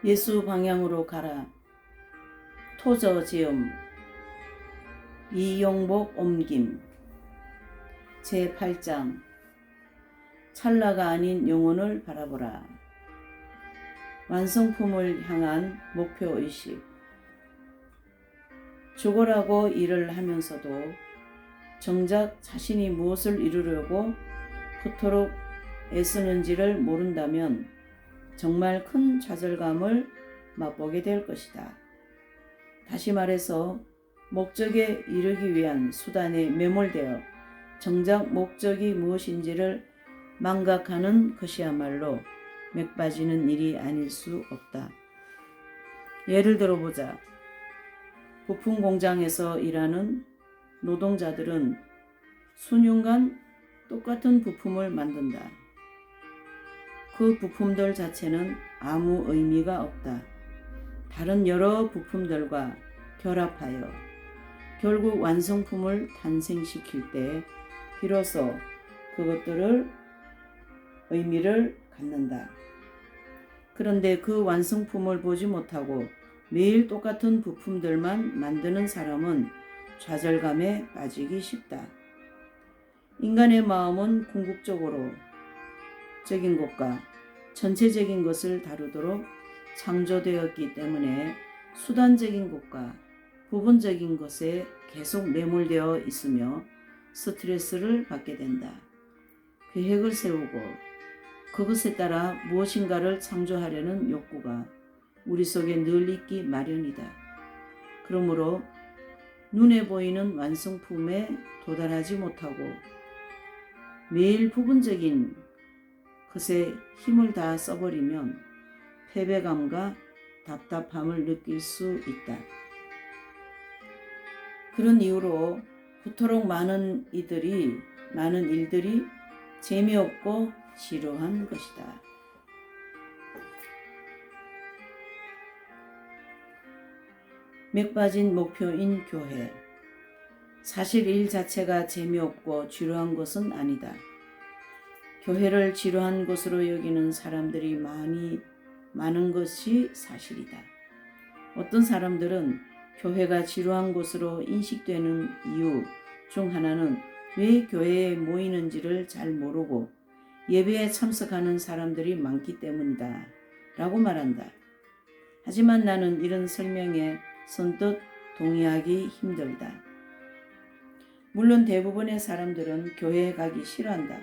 예수 방향으로 가라. 토저지음 이용복 옮김 제8장 찰나가 아닌 영혼을 바라보라. 완성품을 향한 목표의식. 죽어라고 일을 하면서도 정작 자신이 무엇을 이루려고 그토록 애쓰는지를 모른다면 정말 큰 좌절감을 맛보게 될 것이다. 다시 말해서 목적에 이르기 위한 수단에 매몰되어 정작 목적이 무엇인지를 망각하는 것이야말로 맥 빠지는 일이 아닐 수 없다. 예를 들어보자. 부품 공장에서 일하는 노동자들은 수년간 똑같은 부품을 만든다. 그 부품들 자체는 아무 의미가 없다. 다른 여러 부품들과 결합하여 결국 완성품을 탄생시킬 때 비로소 그것들을 의미를 갖는다. 그런데 그 완성품을 보지 못하고 매일 똑같은 부품들만 만드는 사람은 좌절감에 빠지기 쉽다. 인간의 마음은 궁극적으로 적인 것과 전체적인 것을 다루도록 창조되었기 때문에 수단적인 것과 부분적인 것에 계속 매몰되어 있으며 스트레스를 받게 된다. 계획을 세우고 그것에 따라 무엇인가를 창조하려는 욕구가 우리 속에 늘 있기 마련이다. 그러므로 눈에 보이는 완성품에 도달하지 못하고 매일 부분적인 것에 힘을 다 써버리면 패배감과 답답함을 느낄 수 있다. 그런 이유로 그토록 많은 일들이 재미없고 지루한 것이다. 맥 빠진 목표인 교회. 사실 일 자체가 재미없고 지루한 것은 아니다. 교회를 지루한 곳으로 여기는 사람들이 많은 것이 사실이다. 어떤 사람들은 교회가 지루한 곳으로 인식되는 이유 중 하나는 왜 교회에 모이는지를 잘 모르고 예배에 참석하는 사람들이 많기 때문이다 라고 말한다. 하지만 나는 이런 설명에 선뜻 동의하기 힘들다. 물론 대부분의 사람들은 교회에 가기 싫어한다.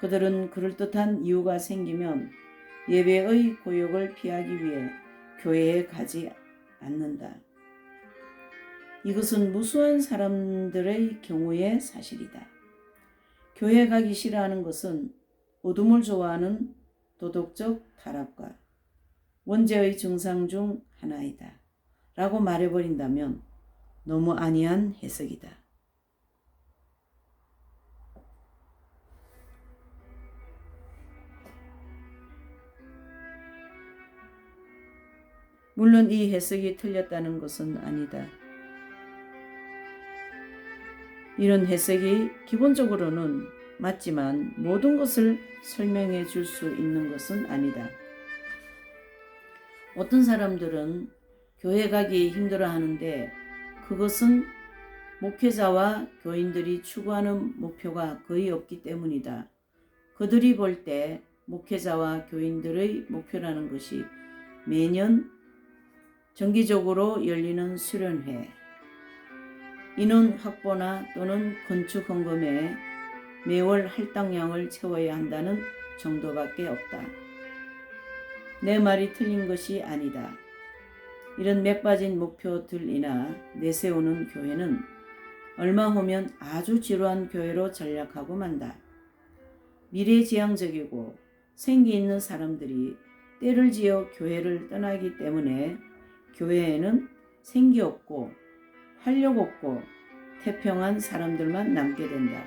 그들은 그럴듯한 이유가 생기면 예배의 고역을 피하기 위해 교회에 가지 않는다. 이것은 무수한 사람들의 경우의 사실이다. 교회에 가기 싫어하는 것은 어둠을 좋아하는 도덕적 타락과 원죄의 증상 중 하나이다. 라고 말해버린다면 너무 안이한 해석이다. 물론 이 해석이 틀렸다는 것은 아니다. 이런 해석이 기본적으로는 맞지만 모든 것을 설명해 줄 수 있는 것은 아니다. 어떤 사람들은 교회 가기 힘들어하는데 그것은 목회자와 교인들이 추구하는 목표가 거의 없기 때문이다. 그들이 볼 때 목회자와 교인들의 목표라는 것이 매년 정기적으로 열리는 수련회, 인원 확보나 또는 건축 헌금에 매월 할당량을 채워야 한다는 정도밖에 없다. 내 말이 틀린 것이 아니다. 이런 맥 빠진 목표들이나 내세우는 교회는 얼마 후면 아주 지루한 교회로 전락하고 만다. 미래지향적이고 생기 있는 사람들이 때를 지어 교회를 떠나기 때문에 교회에는 생기 없고 활력 없고 태평한 사람들만 남게 된다.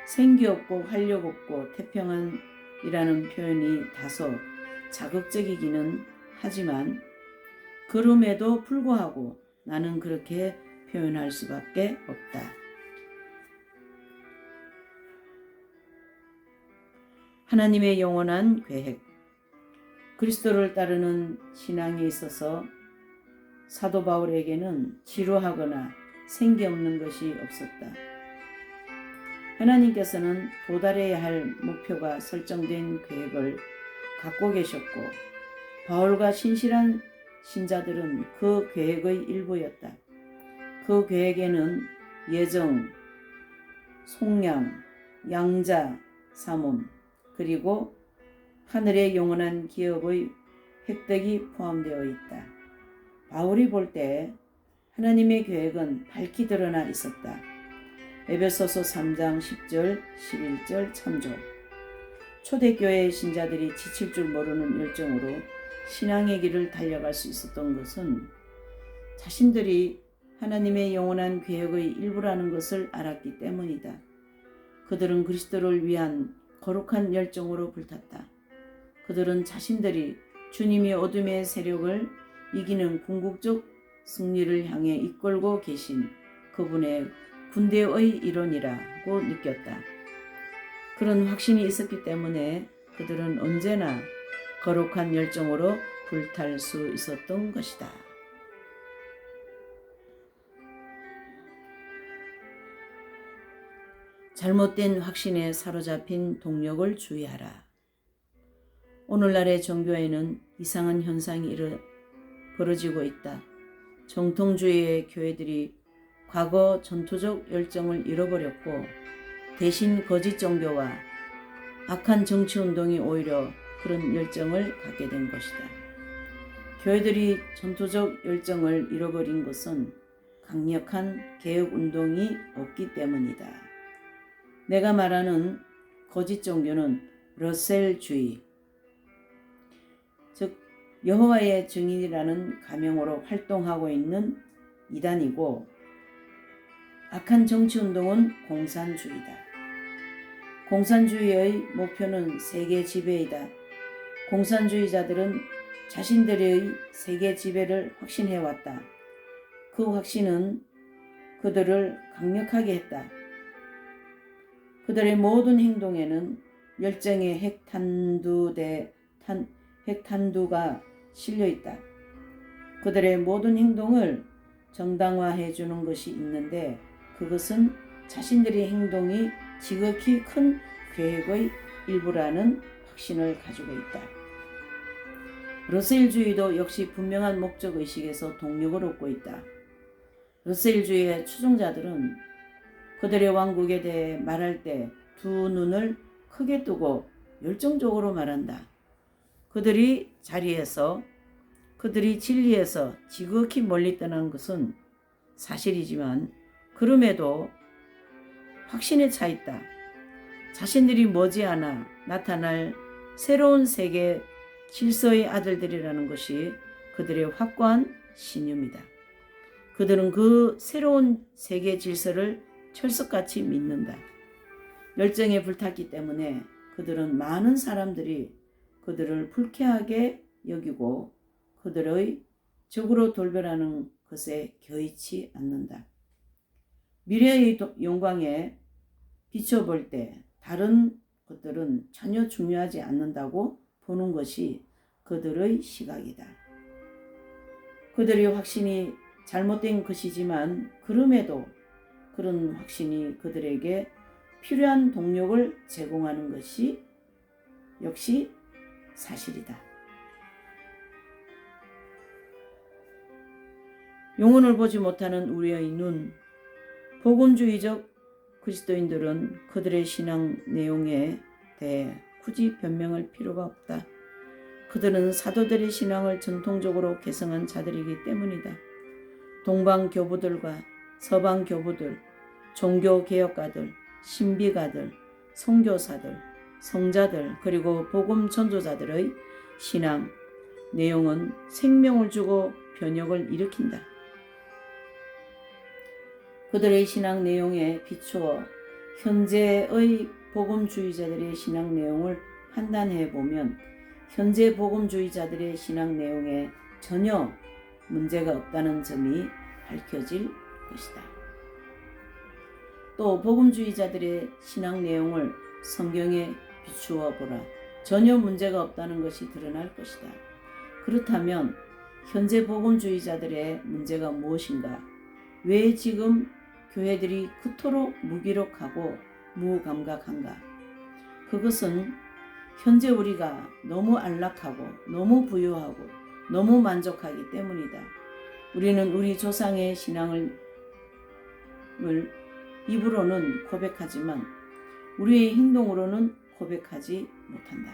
생기 없고 활력 없고 태평한이라는 표현이 다소 자극적이기는 하지만 그럼에도 불구하고 나는 그렇게 표현할 수밖에 없다. 하나님의 영원한 계획. 그리스도를 따르는 신앙에 있어서 사도 바울에게는 지루하거나 생기 없는 것이 없었다. 하나님께서는 도달해야 할 목표가 설정된 계획을 갖고 계셨고 바울과 신실한 신자들은 그 계획의 일부였다. 그 계획에는 예정, 속량, 양자, 사문, 그리고 하늘의 영원한 기업의 획득이 포함되어 있다. 바울이 볼 때 하나님의 계획은 밝히 드러나 있었다. 에베소서 3장 10절, 11절 참조. 초대교회의 신자들이 지칠 줄 모르는 열정으로 신앙의 길을 달려갈 수 있었던 것은 자신들이 하나님의 영원한 계획의 일부라는 것을 알았기 때문이다. 그들은 그리스도를 위한 거룩한 열정으로 불탔다. 그들은 자신들이 주님이 어둠의 세력을 이기는 궁극적 승리를 향해 이끌고 계신 그분의 군대의 일원이라고 느꼈다. 그런 확신이 있었기 때문에 그들은 언제나 거룩한 열정으로 불탈 수 있었던 것이다. 잘못된 확신에 사로잡힌 동력을 주의하라. 오늘날의 종교에는 이상한 현상이 벌어지고 있다. 정통주의의 교회들이 과거 전투적 열정을 잃어버렸고 대신 거짓 종교와 악한 정치운동이 오히려 그런 열정을 갖게 된 것이다. 교회들이 전투적 열정을 잃어버린 것은 강력한 개혁운동이 없기 때문이다. 내가 말하는 거짓 종교는 러셀주의, 즉 여호와의 증인이라는 가명으로 활동하고 있는 이단이고 악한 정치운동은 공산주의다. 공산주의의 목표는 세계 지배이다. 공산주의자들은 자신들의 세계 지배를 확신해왔다. 그 확신은 그들을 강력하게 했다. 그들의 모든 행동에는 열정의 핵탄두가 실려있다. 그들의 모든 행동을 정당화해 주는 것이 있는데 그것은 자신들의 행동이 지극히 큰 계획의 일부라는 확신을 가지고 있다. 러셀주의도 역시 분명한 목적의식에서 동력을 얻고 있다. 러셀주의의 추종자들은 그들의 왕국에 대해 말할 때 두 눈을 크게 뜨고 열정적으로 말한다. 그들이 진리에서 지극히 멀리 떠난 것은 사실이지만 그럼에도 확신에 차 있다. 자신들이 머지않아 나타날 새로운 세계 질서의 아들들이라는 것이 그들의 확고한 신념이다. 그들은 그 새로운 세계 질서를 철석같이 믿는다. 열정에 불탔기 때문에 그들은 많은 사람들이 그들을 불쾌하게 여기고 그들의 적으로 돌변하는 것에 개의치 않는다. 미래의 영광에 비춰볼 때 다른 것들은 전혀 중요하지 않는다고 보는 것이 그들의 시각이다. 그들의 확신이 잘못된 것이지만 그럼에도 그런 확신이 그들에게 필요한 동력을 제공하는 것이 역시 사실이다. 영혼을 보지 못하는 우리의 눈, 복음주의적 그리스도인들은 그들의 신앙 내용에 대해 굳이 변명할 필요가 없다. 그들은 사도들의 신앙을 전통적으로 개성한 자들이기 때문이다. 동방 교부들과 서방 교부들, 종교 개혁가들, 신비가들, 선교사들, 성자들, 그리고 복음 전도자들의 신앙 내용은 생명을 주고 변혁을 일으킨다. 그들의 신앙 내용에 비추어 현재의 복음주의자들의 신앙 내용을 판단해 보면 현재 복음주의자들의 신앙 내용에 전혀 문제가 없다는 점이 밝혀질 것이다. 또 복음주의자들의 신앙 내용을 성경에 비추어 보라. 전혀 문제가 없다는 것이 드러날 것이다. 그렇다면 현재 복음주의자들의 문제가 무엇인가? 왜 지금 교회들이 그토록 무기력하고 무감각한가? 그것은 현재 우리가 너무 안락하고 너무 부유하고 너무 만족하기 때문이다. 우리는 우리 조상의 신앙을 입으로는 고백하지만 우리의 행동으로는 고백하지 못한다.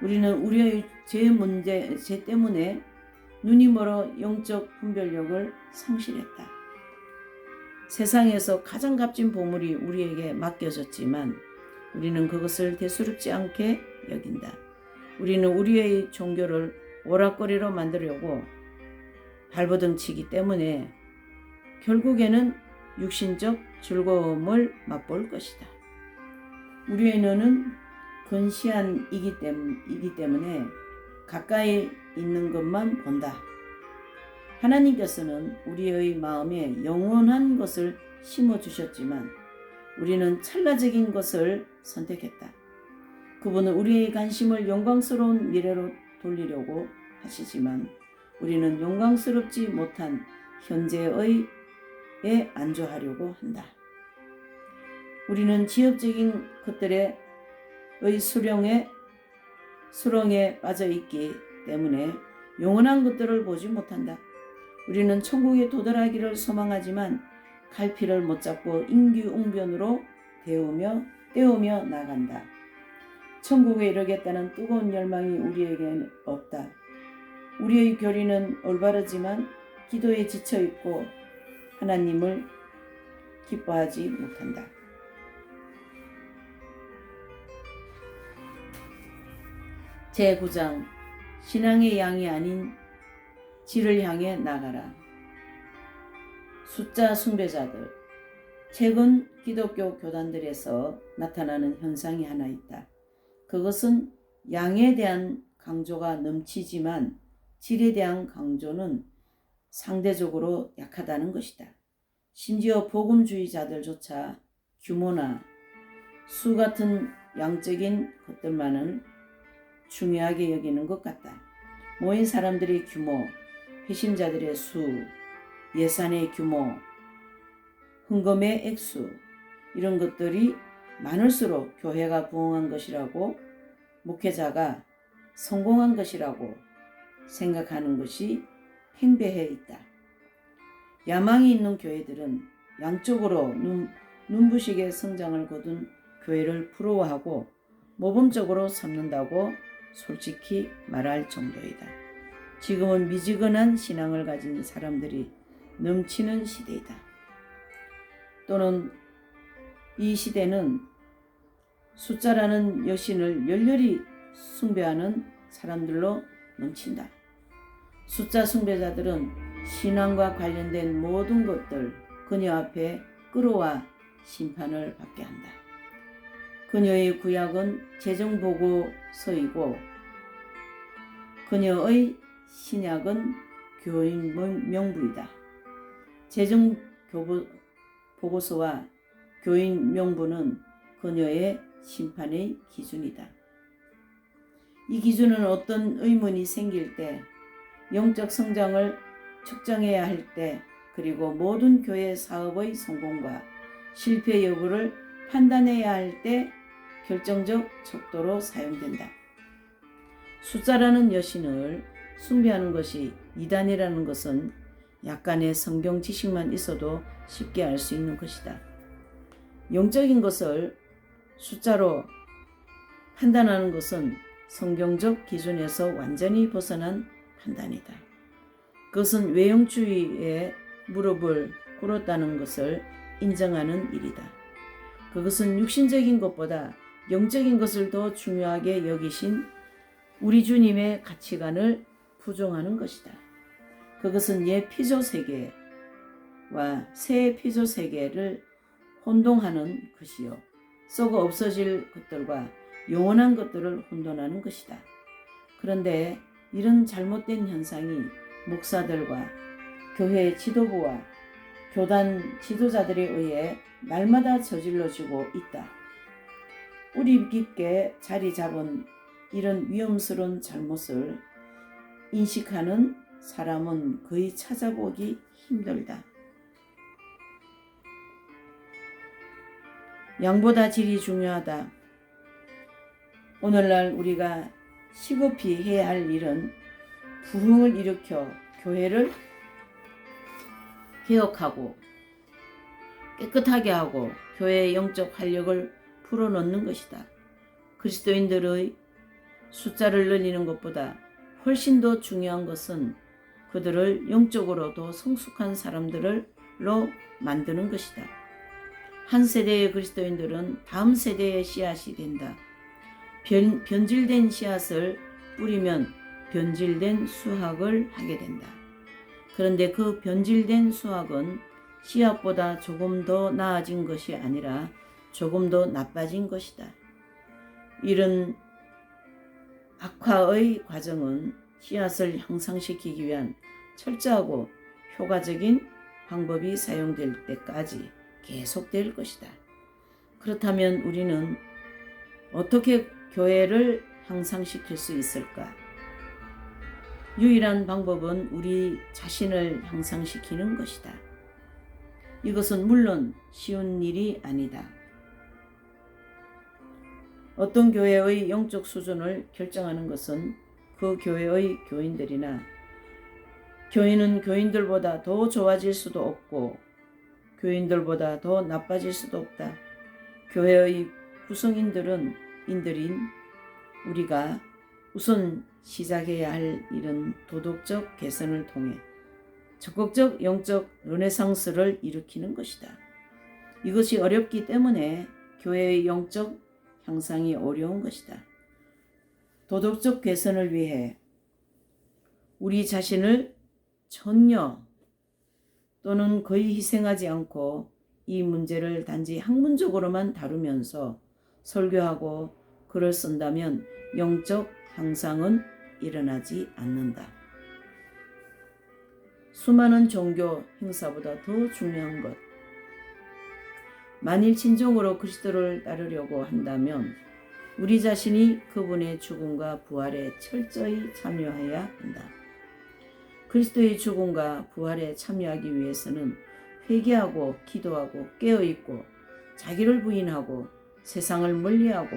우리는 우리의 죄 때문에 눈이 멀어 영적 분별력을 상실했다. 세상에서 가장 값진 보물이 우리에게 맡겨졌지만 우리는 그것을 대수롭지 않게 여긴다. 우리는 우리의 종교를 오락거리로 만들려고 발버둥치기 때문에 결국에는 육신적 즐거움을 맛볼 것이다. 우리의 눈은 근시안이기 때문에 가까이 있는 것만 본다. 하나님께서는 우리의 마음에 영원한 것을 심어주셨지만 우리는 찰나적인 것을 선택했다. 그분은 우리의 관심을 영광스러운 미래로 돌리려고 하시지만 우리는 영광스럽지 못한 현재에 안주하려고 한다. 우리는 지엽적인 것들의 수렁에 빠져 있기 때문에 영원한 것들을 보지 못한다. 우리는 천국에 도달하기를 소망하지만 갈피를 못 잡고 임기응변으로 때우며 나간다. 천국에 이르겠다는 뜨거운 열망이 우리에게는 없다. 우리의 교리는 올바르지만 기도에 지쳐있고 하나님을 기뻐하지 못한다. 제9장 신앙의 양이 아닌 질을 향해 나가라. 숫자 숭배자들. 최근 기독교 교단들에서 나타나는 현상이 하나 있다. 그것은 양에 대한 강조가 넘치지만 질에 대한 강조는 상대적으로 약하다는 것이다. 심지어 복음주의자들조차 규모나 수 같은 양적인 것들만은 중요하게 여기는 것 같다. 모인 사람들의 규모, 회심자들의 수, 예산의 규모, 헌금의 액수, 이런 것들이 많을수록 교회가 부흥한 것이라고, 목회자가 성공한 것이라고 생각하는 것이 팽배해 있다. 야망이 있는 교회들은 양적으로 눈부시게 성장을 거둔 교회를 부러워하고 모범적으로 삼는다고 솔직히 말할 정도이다. 지금은 미지근한 신앙을 가진 사람들이 넘치는 시대이다. 또는 이 시대는 숫자라는 여신을 열렬히 숭배하는 사람들로 넘친다. 숫자 숭배자들은 신앙과 관련된 모든 것들 그녀 앞에 끌어와 심판을 받게 한다. 그녀의 구약은 재정보고서이고 그녀의 신약은 교인 명부이다. 재정보고서와 교인 명부는 그녀의 심판의 기준이다. 이 기준은 어떤 의문이 생길 때, 영적 성장을 측정해야 할 때, 그리고 모든 교회 사업의 성공과 실패 여부를 판단해야 할 때 결정적 척도로 사용된다. 숫자라는 여신을 숭배하는 것이 이단이라는 것은 약간의 성경 지식만 있어도 쉽게 알 수 있는 것이다. 영적인 것을 숫자로 판단하는 것은 성경적 기준에서 완전히 벗어난 판단이다. 그것은 외형주의에 무릎을 꿇었다는 것을 인정하는 일이다. 그것은 육신적인 것보다 영적인 것을 더 중요하게 여기신 우리 주님의 가치관을 부정하는 것이다. 그것은 옛 피조 세계와 새 피조 세계를 혼동하는 것이요, 썩어 없어질 것들과 영원한 것들을 혼돈하는 것이다. 그런데 이런 잘못된 현상이 목사들과 교회 지도부와 교단 지도자들에 의해 날마다 저질러지고 있다. 뿌리 깊게 자리 잡은 이런 위험스러운 잘못을 인식하는 사람은 거의 찾아보기 힘들다. 양보다 질이 중요하다. 오늘날 우리가 시급히 해야 할 일은 부흥을 일으켜 교회를 개혁하고 깨끗하게 하고 교회의 영적 활력을 불어넣는 것이다. 그리스도인들의 숫자를 늘리는 것보다 훨씬 더 중요한 것은 그들을 영적으로 더 성숙한 사람들로 만드는 것이다. 한 세대의 그리스도인들은 다음 세대의 씨앗이 된다. 변질된 씨앗을 뿌리면 변질된 수확을 하게 된다. 그런데 그 변질된 수확은 씨앗보다 조금 더 나아진 것이 아니라 조금 더 나빠진 것이다. 이런 악화의 과정은 씨앗을 향상시키기 위한 철저하고 효과적인 방법이 사용될 때까지 계속될 것이다. 그렇다면 우리는 어떻게 교회를 향상시킬 수 있을까? 유일한 방법은 우리 자신을 향상시키는 것이다. 이것은 물론 쉬운 일이 아니다. 어떤 교회의 영적 수준을 결정하는 것은 그 교회의 교인들이나 교인은 교인들보다 더 좋아질 수도 없고 교인들보다 더 나빠질 수도 없다. 교회의 구성인들인 우리가 우선 시작해야 할 일은 도덕적 개선을 통해 적극적 영적 르네상스를 일으키는 것이다. 이것이 어렵기 때문에 교회의 영적 향상이 어려운 것이다. 도덕적 개선을 위해 우리 자신을 전혀 또는 거의 희생하지 않고 이 문제를 단지 학문적으로만 다루면서 설교하고 글을 쓴다면 영적 향상은 일어나지 않는다. 수많은 종교 행사보다 더 중요한 것. 만일 진정으로 그리스도를 따르려고 한다면 우리 자신이 그분의 죽음과 부활에 철저히 참여해야 한다. 그리스도의 죽음과 부활에 참여하기 위해서는 회개하고 기도하고 깨어있고 자기를 부인하고 세상을 멀리하고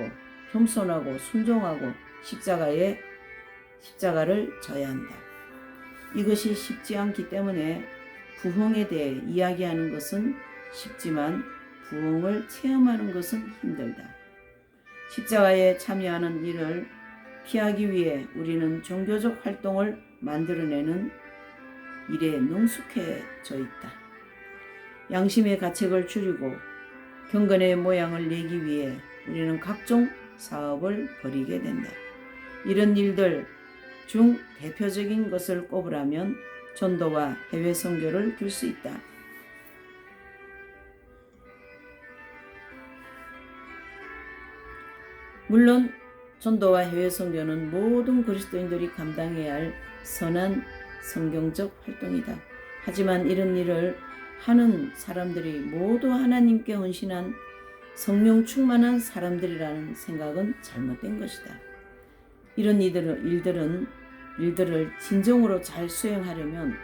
겸손하고 순종하고 십자가를 져야 한다. 이것이 쉽지 않기 때문에 부흥에 대해 이야기하는 것은 쉽지만 부흥을 체험하는 것은 힘들다. 십자가에 참여하는 일을 피하기 위해 우리는 종교적 활동을 만들어내는 일에 능숙해져 있다. 양심의 가책을 줄이고 경건의 모양을 내기 위해 우리는 각종 사업을 벌이게 된다. 이런 일들 중 대표적인 것을 꼽으라면 전도와 해외 선교를 들 수 있다. 물론 전도와 해외 선교는 모든 그리스도인들이 감당해야 할 선한 성경적 활동이다. 하지만 이런 일을 하는 사람들이 모두 하나님께 헌신한 성령 충만한 사람들이라는 생각은 잘못된 것이다. 이런 일들을 진정으로 잘 수행하려면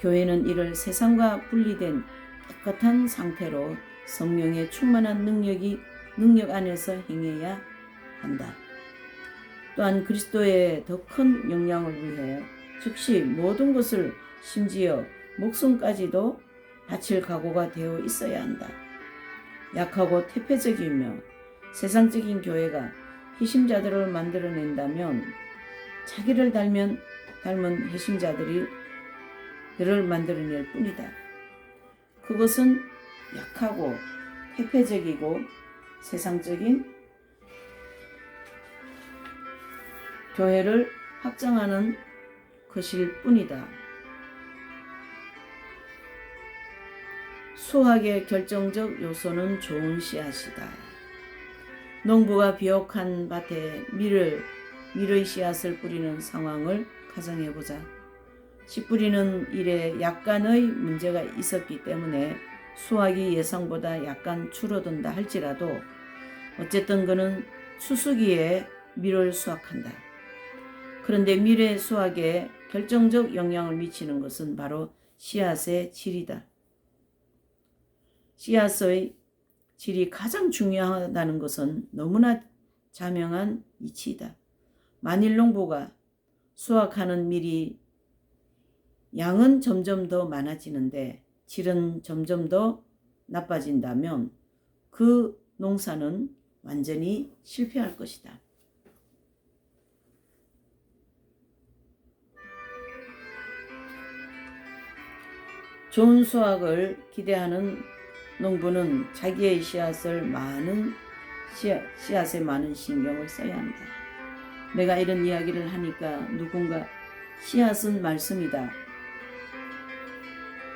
교회는 이를 세상과 분리된 깨끗한 상태로 성령의 충만한 능력 안에서 행해야 한다. 또한 그리스도의 더 큰 영향을 위해 즉시 모든 것을 심지어 목숨까지도 바칠 각오가 되어 있어야 한다. 약하고 태폐적이며 세상적인 교회가 희심자들을 만들어낸다면 자기를 닮은 희심자들을 만들어낼 뿐이다. 그것은 약하고 태폐적이고 세상적인 교회를 확장하는 것일 뿐이다. 수확의 결정적 요소는 좋은 씨앗이다. 농부가 비옥한 밭에 밀의 씨앗을 뿌리는 상황을 가정해보자. 씨 뿌리는 일에 약간의 문제가 있었기 때문에 수확이 예상보다 약간 줄어든다 할지라도 어쨌든 그는 추수기에 밀을 수확한다. 그런데 밀의 수확에 결정적 영향을 미치는 것은 바로 씨앗의 질이다. 씨앗의 질이 가장 중요하다는 것은 너무나 자명한 이치이다. 만일 농부가 수확하는 밀이 양은 점점 더 많아지는데 질은 점점 더 나빠진다면 그 농사는 완전히 실패할 것이다. 좋은 수확을 기대하는 농부는 자기의 씨앗에 많은 신경을 써야 한다. 내가 이런 이야기를 하니까 누군가 씨앗은 말씀이다.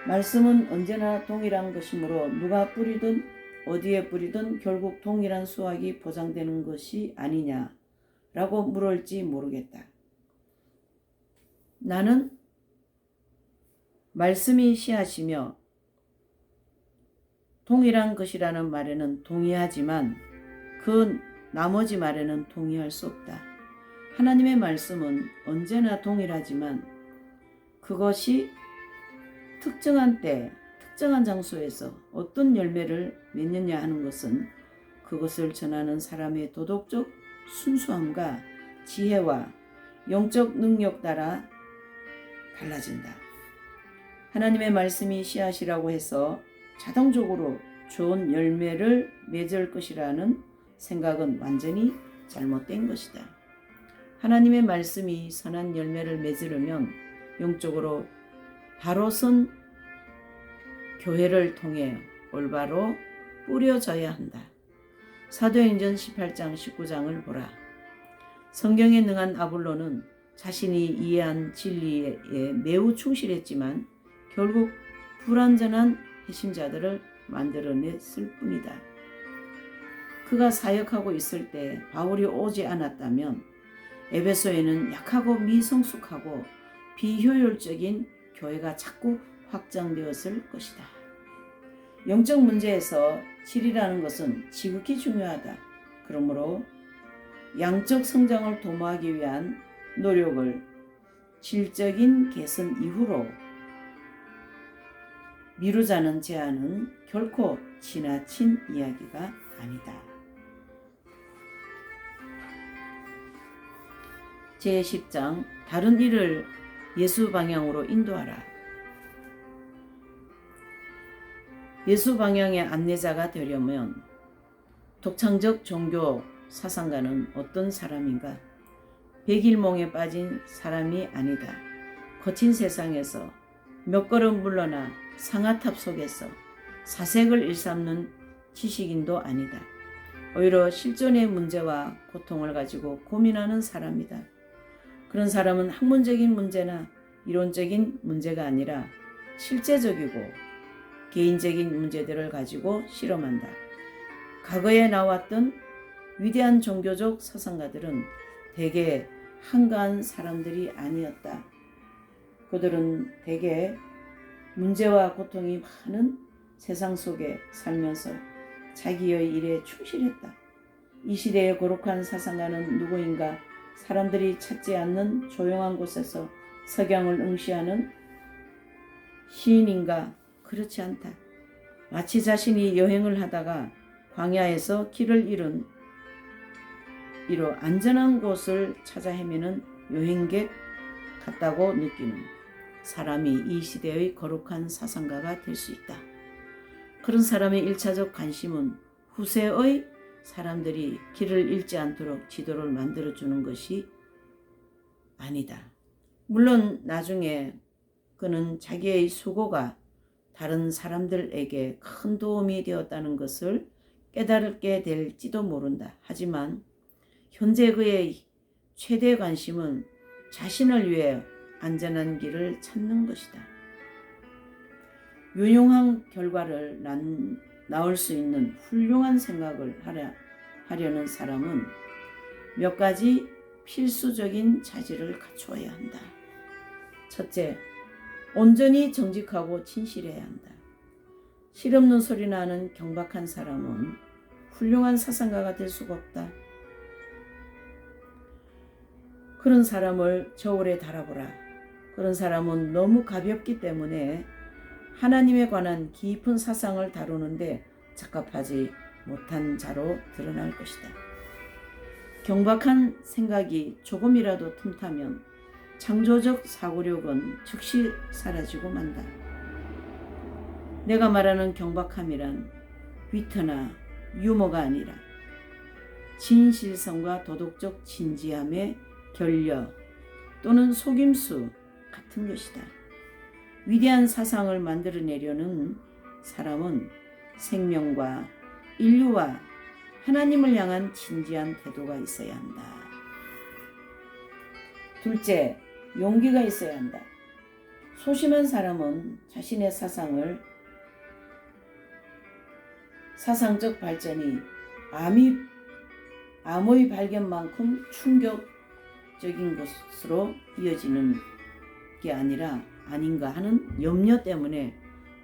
말씀은 언제나 동일한 것이므로 누가 뿌리든 어디에 뿌리든 결국 동일한 수확이 보장되는 것이 아니냐라고 물을지 모르겠다. 나는 말씀이 씨앗이며 동일한 것이라는 말에는 동의하지만 그 나머지 말에는 동의할 수 없다. 하나님의 말씀은 언제나 동일하지만 그것이 특정한 때, 특정한 장소에서 어떤 열매를 맺느냐 하는 것은 그것을 전하는 사람의 도덕적 순수함과 지혜와 영적 능력 따라 달라진다. 하나님의 말씀이 씨앗이라고 해서 자동적으로 좋은 열매를 맺을 것이라는 생각은 완전히 잘못된 것이다. 하나님의 말씀이 선한 열매를 맺으려면 영적으로 바로 선 교회를 통해 올바로 뿌려져야 한다. 사도행전 18장 19장을 보라. 성경에 능한 아볼로는 자신이 이해한 진리에 매우 충실했지만 결국 불완전한 회심자들을 만들어냈을 뿐이다. 그가 사역하고 있을 때 바울이 오지 않았다면 에베소에는 약하고 미성숙하고 비효율적인 교회가 자꾸 확장되었을 것이다. 영적 문제에서 질이라는 것은 지극히 중요하다. 그러므로 양적 성장을 도모하기 위한 노력을 질적인 개선 이후로 미루자는 제안은 결코 지나친 이야기가 아니다. 제10장 다른 일을 예수 방향으로 인도하라. 예수 방향의 안내자가 되려면 독창적 종교 사상가는 어떤 사람인가? 백일몽에 빠진 사람이 아니다. 거친 세상에서 몇 걸음 물러나 상아탑 속에서 사색을 일삼는 지식인도 아니다. 오히려 실존의 문제와 고통을 가지고 고민하는 사람이다. 그런 사람은 학문적인 문제나 이론적인 문제가 아니라 실제적이고 개인적인 문제들을 가지고 실험한다. 과거에 나왔던 위대한 종교적 사상가들은 대개 한가한 사람들이 아니었다. 그들은 대개 문제와 고통이 많은 세상 속에 살면서 자기의 일에 충실했다. 이 시대의 거룩한 사상가는 누구인가? 사람들이 찾지 않는 조용한 곳에서 석양을 응시하는 시인인가? 그렇지 않다. 마치 자신이 여행을 하다가 광야에서 길을 잃은 이로 안전한 곳을 찾아 헤매는 여행객 같다고 느끼는 사람이 이 시대의 거룩한 사상가가 될 수 있다. 그런 사람의 1차적 관심은 후세의 사람들이 길을 잃지 않도록 지도를 만들어주는 것이 아니다. 물론 나중에 그는 자기의 수고가 다른 사람들에게 큰 도움이 되었다는 것을 깨달게 될지도 모른다. 하지만 현재 그의 최대 관심은 자신을 위해 안전한 길을 찾는 것이다. 유용한 결과를 낳을 수 있는 훌륭한 생각을 하려는 사람은 몇 가지 필수적인 자질을 갖추어야 한다. 첫째, 온전히 정직하고 진실해야 한다. 실없는 소리 나는 경박한 사람은 훌륭한 사상가가 될 수가 없다. 그런 사람을 저울에 달아보라. 그런 사람은 너무 가볍기 때문에 하나님에 관한 깊은 사상을 다루는데 적합하지 못한 자로 드러날 것이다. 경박한 생각이 조금이라도 틈타면 창조적 사고력은 즉시 사라지고 만다. 내가 말하는 경박함이란 위트나 유머가 아니라 진실성과 도덕적 진지함의 결여 또는 속임수 같은 것이다. 위대한 사상을 만들어내려는 사람은 생명과 인류와 하나님을 향한 진지한 태도가 있어야 한다. 둘째, 용기가 있어야 한다. 소심한 사람은 자신의 사상적 발전이 암의 발견만큼 충격적인 것으로 이어지는 게 아닌가 하는 염려 때문에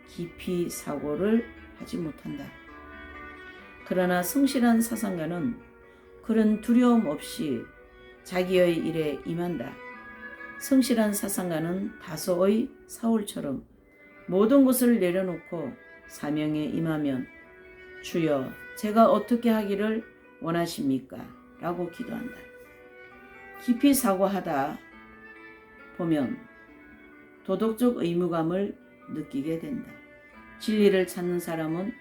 깊이 사고를 하지 못한다. 그러나 성실한 사상가는 그런 두려움 없이 자기의 일에 임한다. 성실한 사상가는 다소의 사울처럼 모든 것을 내려놓고 사명에 임하면 주여 제가 어떻게 하기를 원하십니까? 라고 기도한다. 깊이 사고하다 보면 도덕적 의무감을 느끼게 된다. 진리를 찾는 사람은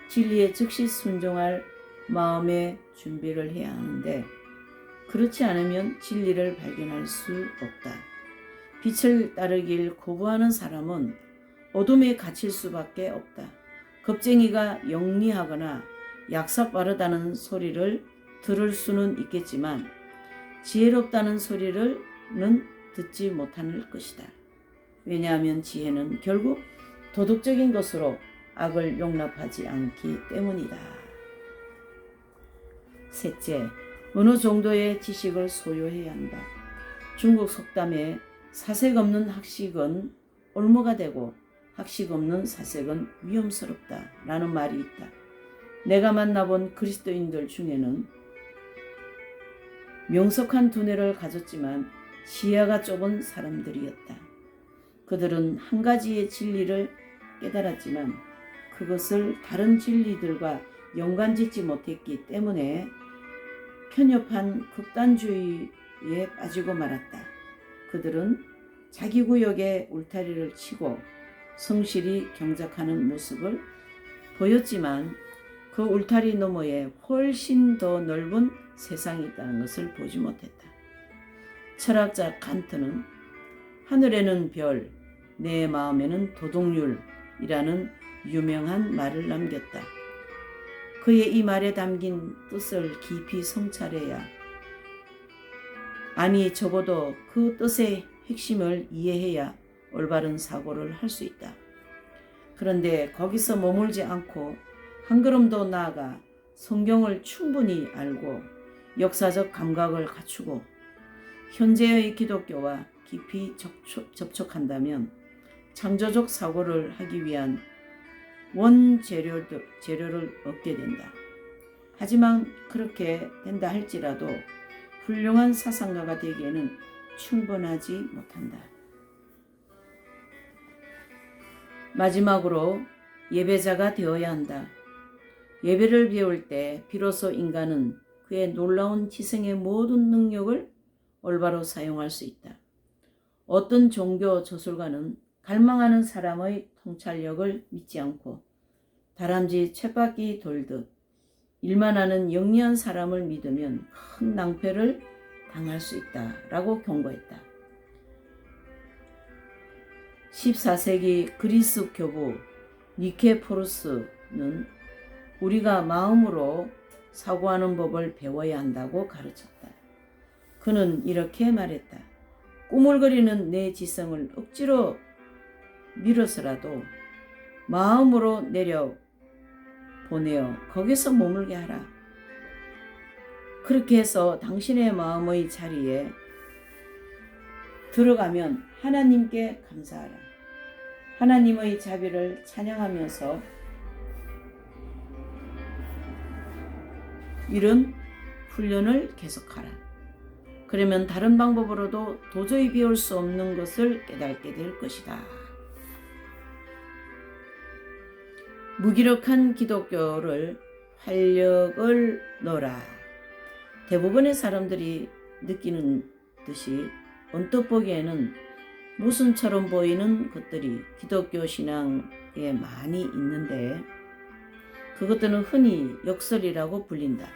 진리에 즉시 순종할 마음의 준비를 해야 하는데 그렇지 않으면 진리를 발견할 수 없다. 빛을 따르길 거부하는 사람은 어둠에 갇힐 수밖에 없다. 겁쟁이가 영리하거나 약삭 빠르다는 소리를 들을 수는 있겠지만 지혜롭다는 소리를 듣지 못할 것이다. 왜냐하면 지혜는 결국 도덕적인 것으로 악을 용납하지 않기 때문이다. 셋째, 어느 정도의 지식을 소유해야 한다. 중국 속담에 사색 없는 학식은 올무가 되고 학식 없는 사색은 위험스럽다 라는 말이 있다. 내가 만나본 그리스도인들 중에는 명석한 두뇌를 가졌지만 시야가 좁은 사람들이었다. 그들은 한 가지의 진리를 깨달았지만 그것을 다른 진리들과 연관짓지 못했기 때문에 편협한 극단주의에 빠지고 말았다. 그들은 자기 구역에 울타리를 치고 성실히 경작하는 모습을 보였지만 그 울타리 너머에 훨씬 더 넓은 세상이 있다는 것을 보지 못했다. 철학자 칸트는 하늘에는 별, 내 마음에는 도덕률이라는 유명한 말을 남겼다. 그의 이 말에 담긴 뜻을 깊이 성찰해야, 아니 적어도 그 뜻의 핵심을 이해해야 올바른 사고를 할 수 있다. 그런데 거기서 머물지 않고 한 걸음 더 나아가 성경을 충분히 알고 역사적 감각을 갖추고 현재의 기독교와 깊이 접촉한다면 창조적 사고를 하기 위한 원재료를 얻게 된다. 하지만 그렇게 된다 할지라도 훌륭한 사상가가 되기에는 충분하지 못한다. 마지막으로 예배자가 되어야 한다. 예배를 배울 때 비로소 인간은 그의 놀라운 지성의 모든 능력을 올바로 사용할 수 있다. 어떤 종교 저술가는 갈망하는 사람의 통찰력을 믿지 않고 다람쥐 쳇바퀴 돌듯 일만 하는 영리한 사람을 믿으면 큰 낭패를 당할 수 있다라고 경고했다. 14세기 그리스 교부 니케포르스는 우리가 마음으로 사고하는 법을 배워야 한다고 가르쳤다. 그는 이렇게 말했다. 꾸물거리는 내 지성을 억지로 밀어서라도 마음으로 내려보내어 거기서 머물게 하라. 그렇게 해서 당신의 마음의 자리에 들어가면 하나님께 감사하라. 하나님의 자비를 찬양하면서 이런 훈련을 계속하라. 그러면 다른 방법으로도 도저히 비울 수 없는 것을 깨닫게 될 것이다. 무기력한 기독교를 활력을 넣어라. 대부분의 사람들이 느끼는 듯이 언뜻 보기에는 모순처럼 보이는 것들이 기독교 신앙에 많이 있는데 그것들은 흔히 역설이라고 불린다.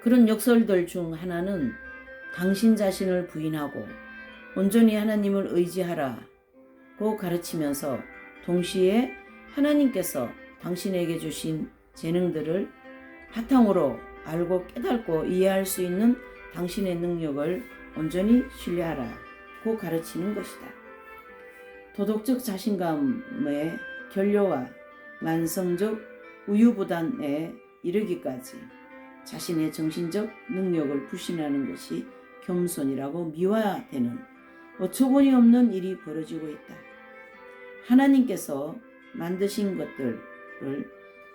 그런 역설들 중 하나는 당신 자신을 부인하고 온전히 하나님을 의지하라고 가르치면서 동시에 하나님께서 당신에게 주신 재능들을 바탕으로 알고 깨닫고 이해할 수 있는 당신의 능력을 온전히 신뢰하라고 가르치는 것이다. 도덕적 자신감의 결여와 만성적 우유부단에 이르기까지 자신의 정신적 능력을 부신하는 것이 겸손이라고 미화되는 어처구니 없는 일이 벌어지고 있다. 하나님께서 만드신 것들을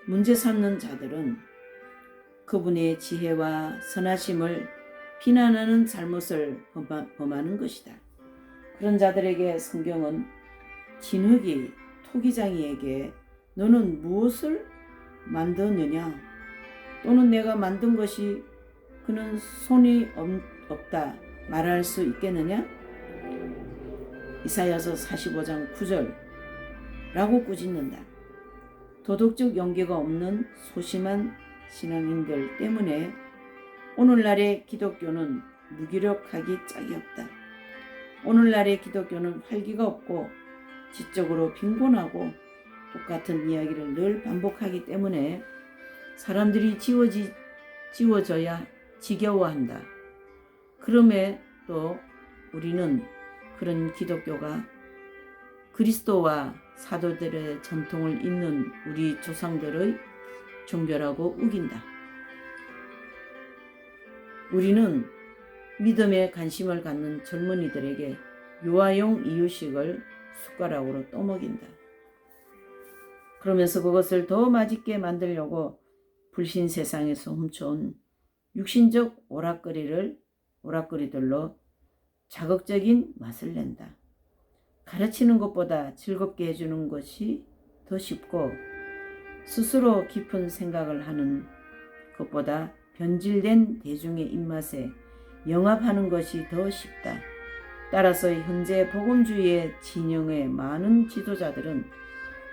문제 삼는 자들은 그분의 지혜와 선하심을 비난하는 잘못을 범하는 것이다. 그런 자들에게 성경은 진흙이 토기장이에게 너는 무엇을 만드느냐 또는 내가 만든 것이 그는 손이 없다 말할 수 있겠느냐? 이사야서 45장 9절라고 꾸짖는다. 도덕적 연계가 없는 소심한 신앙인들 때문에 오늘날의 기독교는 무기력하기 짝이 없다. 오늘날의 기독교는 활기가 없고 지적으로 빈곤하고 똑같은 이야기를 늘 반복하기 때문에 사람들이 지워져야 지겨워한다. 그럼에 또 우리는 그런 기독교가 그리스도와 사도들의 전통을 잇는 우리 조상들의 종교라고 우긴다. 우리는 믿음에 관심을 갖는 젊은이들에게 유아용 이유식을 숟가락으로 떠먹인다. 그러면서 그것을 더 맛있게 만들려고 불신 세상에서 훔쳐온 육신적 오락거리들로 자극적인 맛을 낸다. 가르치는 것보다 즐겁게 해주는 것이 더 쉽고 스스로 깊은 생각을 하는 것보다 변질된 대중의 입맛에 영합하는 것이 더 쉽다. 따라서 현재 복음주의의 진영의 많은 지도자들은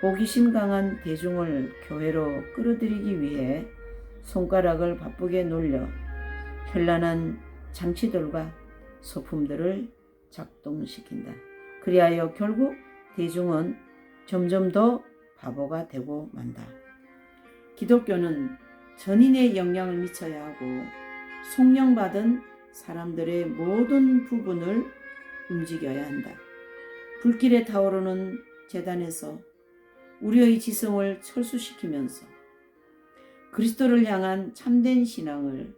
호기심 강한 대중을 교회로 끌어들이기 위해 손가락을 바쁘게 놀려 현란한 장치들과 소품들을 작동시킨다. 그리하여 결국 대중은 점점 더 바보가 되고 만다. 기독교는 전인의 영향을 미쳐야 하고 속령받은 사람들의 모든 부분을 움직여야 한다. 불길에 타오르는 제단에서 우리의 지성을 철수시키면서 그리스도를 향한 참된 신앙을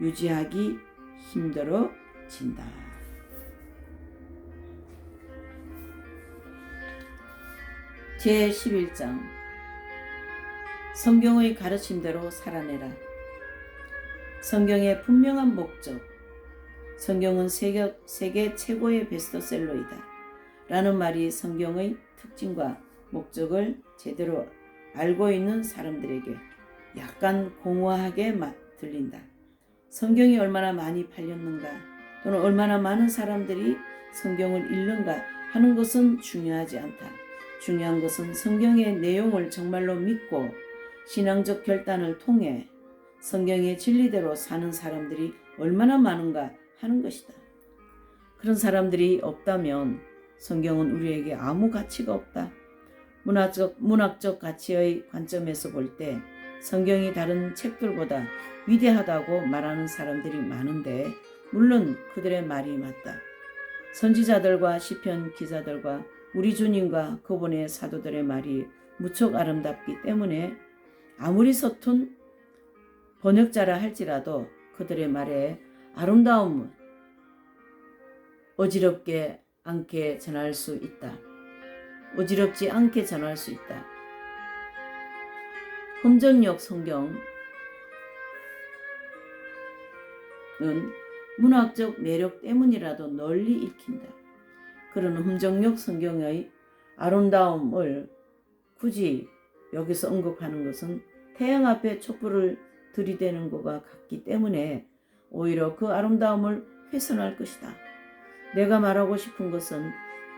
유지하기 힘들어진다. 제11장 성경의 가르침대로 살아내라. 성경의 분명한 목적. 성경은 세계 최고의 베스트셀러이다. 라는 말이 성경의 특징과 목적을 제대로 알고 있는 사람들에게 약간 공허하게 들린다. 성경이 얼마나 많이 팔렸는가 또는 얼마나 많은 사람들이 성경을 읽는가 하는 것은 중요하지 않다. 중요한 것은 성경의 내용을 정말로 믿고 신앙적 결단을 통해 성경의 진리대로 사는 사람들이 얼마나 많은가 하는 것이다. 그런 사람들이 없다면 성경은 우리에게 아무 가치가 없다. 문학적 가치의 관점에서 볼 때 성경이 다른 책들보다 위대하다고 말하는 사람들이 많은데 물론 그들의 말이 맞다. 선지자들과 시편 기자들과 우리 주님과 그분의 사도들의 말이 무척 아름답기 때문에 아무리 서툰 번역자라 할지라도 그들의 말에 아름다움을 어지럽지 않게 전할 수 있다. 흠정역 성경 문학적 매력 때문이라도 널리 읽힌다. 그런 흠정역 성경의 아름다움을 굳이 여기서 언급하는 것은 태양 앞에 촛불을 들이대는 것과 같기 때문에 오히려 그 아름다움을 훼손할 것이다. 내가 말하고 싶은 것은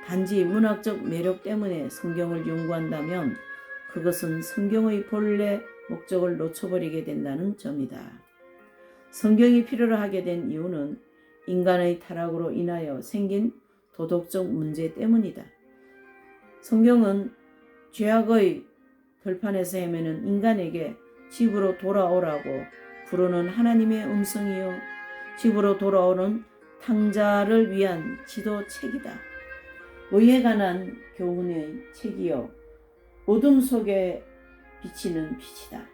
단지 문학적 매력 때문에 성경을 연구한다면 그것은 성경의 본래 목적을 놓쳐버리게 된다는 점이다. 성경이 필요로 하게 된 이유는 인간의 타락으로 인하여 생긴 도덕적 문제 때문이다. 성경은 죄악의 들판에서 헤매는 인간에게 집으로 돌아오라고 부르는 하나님의 음성이요 집으로 돌아오는 탕자를 위한 지도책이다. 의에 관한 교훈의 책이요 어둠 속에 비치는 빛이다.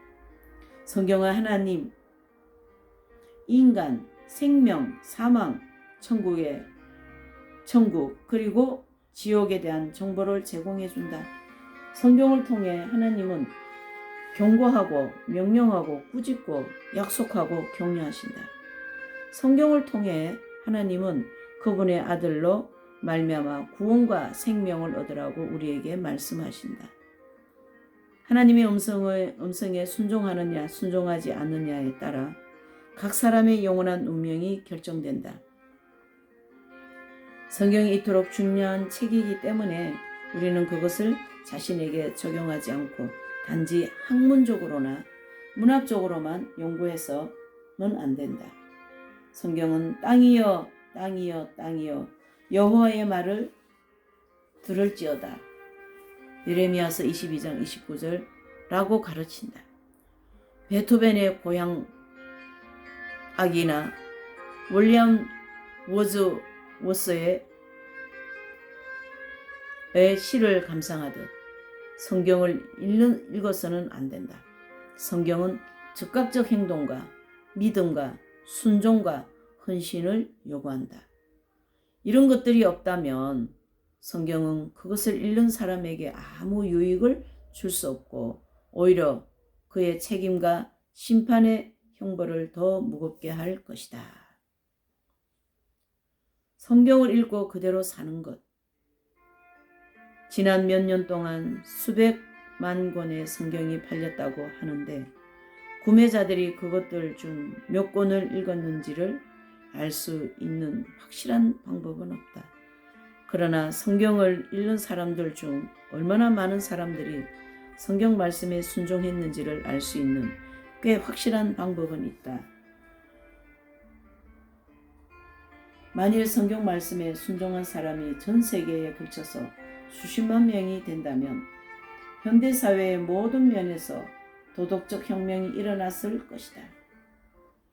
성경은 하나님, 인간, 생명, 사망, 천국 그리고 지옥에 대한 정보를 제공해준다. 성경을 통해 하나님은 경고하고 명령하고 꾸짖고 약속하고 격려하신다. 성경을 통해 하나님은 그분의 아들로 말미암아 구원과 생명을 얻으라고 우리에게 말씀하신다. 하나님의 음성에 순종하느냐 순종하지 않느냐에 따라 각 사람의 영원한 운명이 결정된다. 성경이 이토록 중요한 책이기 때문에 우리는 그것을 자신에게 적용하지 않고 단지 학문적으로나 문학적으로만 연구해서는 안 된다. 성경은 땅이여 땅이여 땅이여 여호와의 말을 들을지어다. 예레미야서 22장 29절라고 가르친다. 베토벤의 고향 악이나 윌리엄 워즈워스의 시를 감상하듯 성경을 읽어서는 안 된다. 성경은 즉각적 행동과 믿음과 순종과 헌신을 요구한다. 이런 것들이 없다면 성경은 그것을 읽는 사람에게 아무 유익을 줄 수 없고 오히려 그의 책임과 심판의 형벌을 더 무겁게 할 것이다. 성경을 읽고 그대로 사는 것. 지난 몇 년 동안 수백만 권의 성경이 팔렸다고 하는데 구매자들이 그것들 중 몇 권을 읽었는지를 알 수 있는 확실한 방법은 없다. 그러나 성경을 읽는 사람들 중 얼마나 많은 사람들이 성경 말씀에 순종했는지를 알 수 있는 꽤 확실한 방법은 있다. 만일 성경 말씀에 순종한 사람이 전 세계에 걸쳐서 수십만 명이 된다면 현대사회의 모든 면에서 도덕적 혁명이 일어났을 것이다.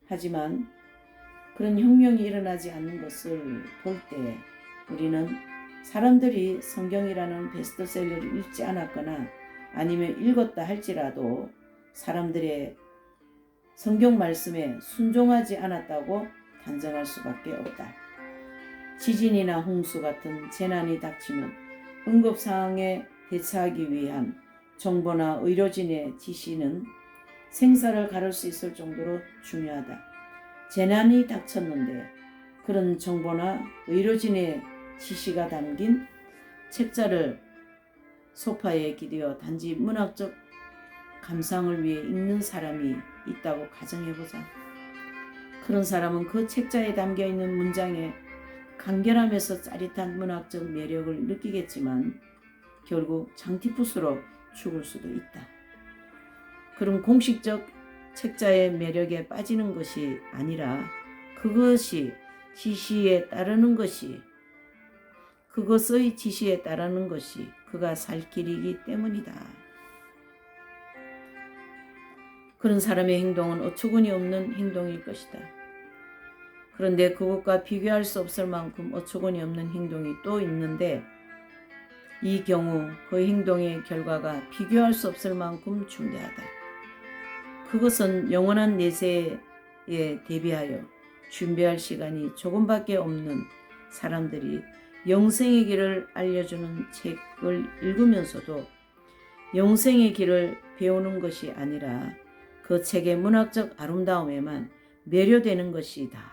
하지만 그런 혁명이 일어나지 않는 것을 볼 때 우리는 사람들이 성경이라는 베스트셀러를 읽지 않았거나 아니면 읽었다 할지라도 사람들의 성경 말씀에 순종하지 않았다고 단정할 수밖에 없다. 지진이나 홍수 같은 재난이 닥치면 응급상황에 대처하기 위한 정보나 의료진의 지시는 생사를 가를 수 있을 정도로 중요하다. 재난이 닥쳤는데 그런 정보나 의료진의 지시가 담긴 책자를 소파에 기대어 단지 문학적 감상을 위해 읽는 사람이 있다고 가정해보자. 그런 사람은 그 책자에 담겨있는 문장에 간결하면서 짜릿한 문학적 매력을 느끼겠지만 결국 장티푸스로 죽을 수도 있다. 그런 공식적 책자의 매력에 빠지는 것이 아니라 그것의 지시에 따르는 것이 그가 살 길이기 때문이다. 그런 사람의 행동은 어처구니 없는 행동일 것이다. 그런데 그것과 비교할 수 없을 만큼 어처구니 없는 행동이 또 있는데 이 경우 그 행동의 결과가 비교할 수 없을 만큼 중대하다. 그것은 영원한 내세에 대비하여 준비할 시간이 조금밖에 없는 사람들이 영생의 길을 알려주는 책을 읽으면서도 영생의 길을 배우는 것이 아니라 그 책의 문학적 아름다움에만 매료되는 것이다.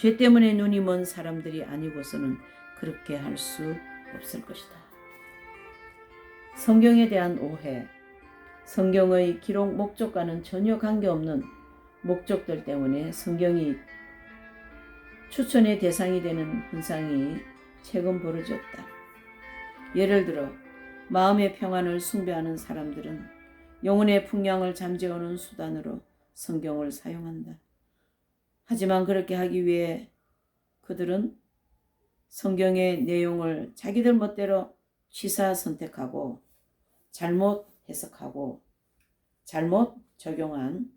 죄 때문에 눈이 먼 사람들이 아니고서는 그렇게 할 수 없을 것이다. 성경에 대한 오해. 성경의 기록 목적과는 전혀 관계없는 목적들 때문에 성경이 추천의 대상이 되는 현상이 최근 벌어졌다. 예를 들어 마음의 평안을 숭배하는 사람들은 영혼의 풍량을 잠재우는 수단으로 성경을 사용한다. 하지만 그렇게 하기 위해 그들은 성경의 내용을 자기들 멋대로 취사 선택하고 잘못 해석하고 잘못 적용한다.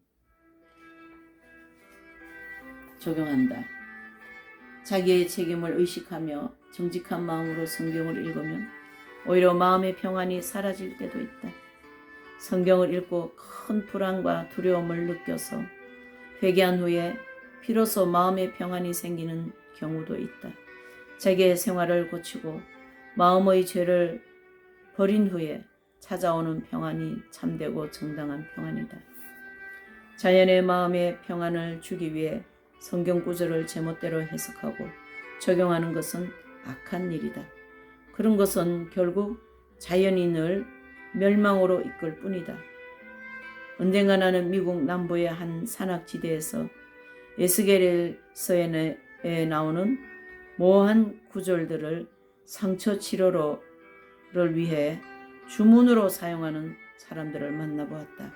자기의 책임을 의식하며 정직한 마음으로 성경을 읽으면 오히려 마음의 평안이 사라질 때도 있다. 성경을 읽고 큰 불안과 두려움을 느껴서 회개한 후에 비로소 마음의 평안이 생기는 경우도 있다. 자기의 생활을 고치고 마음의 죄를 버린 후에 찾아오는 평안이 참되고 정당한 평안이다. 자연의 마음의 평안을 주기 위해 성경 구절을 제멋대로 해석하고 적용하는 것은 악한 일이다. 그런 것은 결국 자연인을 멸망으로 이끌 뿐이다. 언젠가 나는 미국 남부의 한 산악지대에서 에스겔서에 나오는 모호한 구절들을 상처 치료를 위해 주문으로 사용하는 사람들을 만나보았다.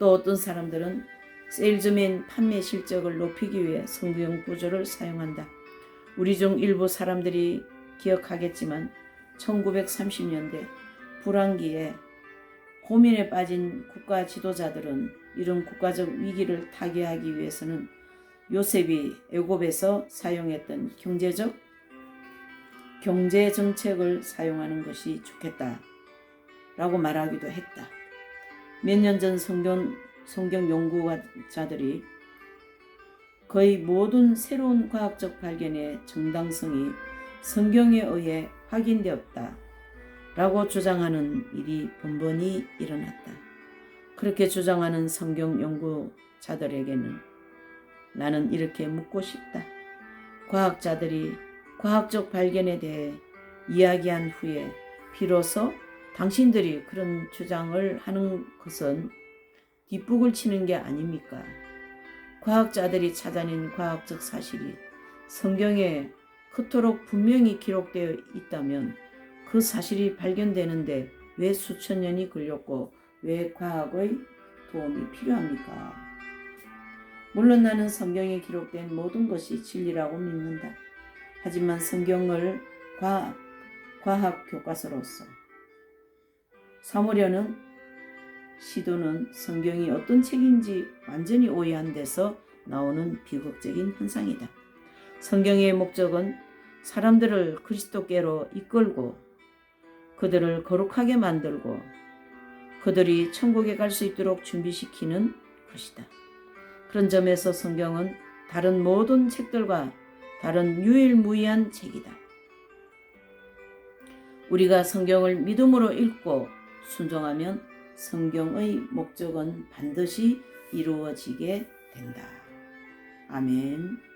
또 어떤 사람들은 세일즈맨 판매 실적을 높이기 위해 성경 구절을 사용한다. 우리 중 일부 사람들이 기억하겠지만 1930년대 불황기에 고민에 빠진 국가 지도자들은 이런 국가적 위기를 타개하기 위해서는 요셉이 애굽에서 사용했던 경제 정책을 사용하는 것이 좋겠다라고 말하기도 했다. 몇 년 전 성경 연구자들이 거의 모든 새로운 과학적 발견의 정당성이 성경에 의해 확인되었다라고 주장하는 일이 번번이 일어났다. 그렇게 주장하는 성경 연구자들에게는 나는 이렇게 묻고 싶다. 과학자들이 과학적 발견에 대해 이야기한 후에 비로소 당신들이 그런 주장을 하는 것은 뒷북을 치는 게 아닙니까? 과학자들이 찾아낸 과학적 사실이 성경에 그토록 분명히 기록되어 있다면 그 사실이 발견되는데 왜 수천 년이 걸렸고 왜 과학의 도움이 필요합니까? 물론 나는 성경에 기록된 모든 것이 진리라고 믿는다. 하지만 성경을 과학 교과서로서 삼으려는 시도는 성경이 어떤 책인지 완전히 오해한 데서 나오는 비극적인 현상이다. 성경의 목적은 사람들을 그리스도께로 이끌고 그들을 거룩하게 만들고 그들이 천국에 갈 수 있도록 준비시키는 것이다. 그런 점에서 성경은 다른 모든 책들과 다른 유일무이한 책이다. 우리가 성경을 믿음으로 읽고 순종하면 성경의 목적은 반드시 이루어지게 된다. 아멘.